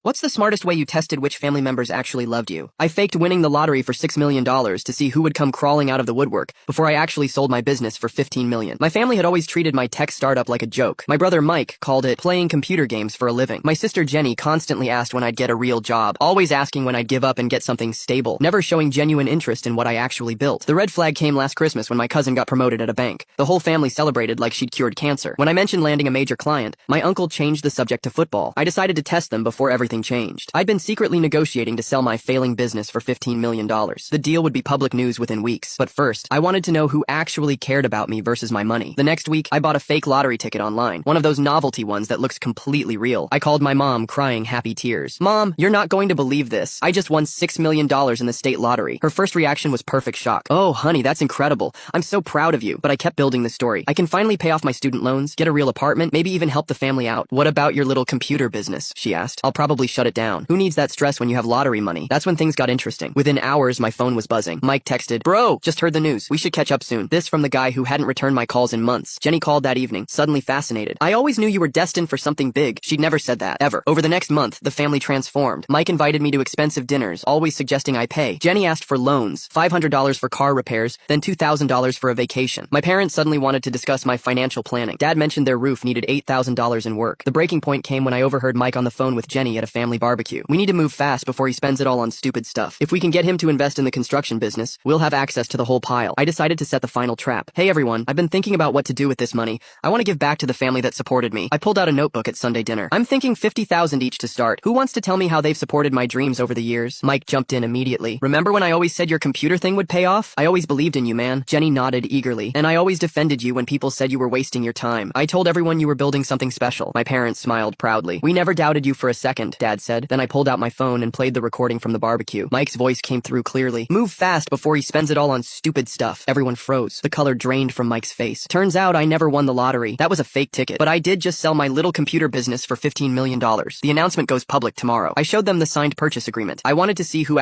What's the smartest way you tested which family members actually loved you? I faked winning the lottery for $6 million to see who would come crawling out of the woodwork before I actually sold my business for $15 million. My family had always treated my tech startup like a joke. My brother Mike called it playing computer games for a living. My sister Jenny constantly asked when I'd get a real job, always asking when I'd give up and get something stable, never showing genuine interest in what I actually built. The red flag came last Christmas when my cousin got promoted at a bank. The whole family celebrated like she'd cured cancer. When I mentioned landing a major client, my uncle changed the subject to football. I decided to test them before everything changed. I'd been secretly negotiating to sell my failing business for $15 million. The deal would be public news within weeks. But first, I wanted to know who actually cared about me versus my money. The next week, I bought a fake lottery ticket online, one of those novelty ones that looks completely real. I called my mom, crying happy tears. "Mom, you're not going to believe this. I just won $6 million in the state lottery." Her first reaction was perfect shock. "Oh, honey, that's incredible. I'm so proud of you." But I kept building the story. I can finally pay off my student loans, get a real apartment, maybe even help the family out. "What about your little computer business?" she asked. "I'll probably shut it down. Who needs that stress when you have lottery money?" That's when things got interesting. Within hours, my phone was buzzing. Mike texted, "Bro, just heard the news. We should catch up soon." This from the guy who hadn't returned my calls in months. Jenny called that evening, suddenly fascinated. "I always knew you were destined for something big." She'd never said that, ever. Over the next month, the family transformed. Mike invited me to expensive dinners, always suggesting I pay. Jenny asked for loans, $500 for car repairs, then $2,000 for a vacation. My parents suddenly wanted to discuss my financial planning. Dad mentioned their roof needed $8,000 in work. The breaking point came when I overheard Mike on the phone with Jenny at a family barbecue. "We need to move fast before he spends it all on stupid stuff. If we can get him to invest in the construction business, we'll have access to the whole pile." I decided to set the final trap. "Hey everyone, I've been thinking about what to do with this money. I want to give back to the family that supported me." I pulled out a notebook at Sunday dinner. "I'm thinking $50,000 each to start. Who wants to tell me how they've supported my dreams over the years?" Mike jumped in immediately. "Remember when I always said your computer thing would pay off? I always believed in you, man." Jenny nodded eagerly. "And I always defended you when people said you were wasting your time. I told everyone you were building something special." My parents smiled proudly. "We never doubted you for a second," Dad said. Then I pulled out my phone and played the recording from the barbecue. Mike's voice came through clearly. "Move fast before he spends it all on stupid stuff." Everyone froze. The color drained from Mike's face. "Turns out I never won the lottery. That was a fake ticket. But I did just sell my little computer business for $15 million. The announcement goes public tomorrow." I showed them the signed purchase agreement. I wanted to see who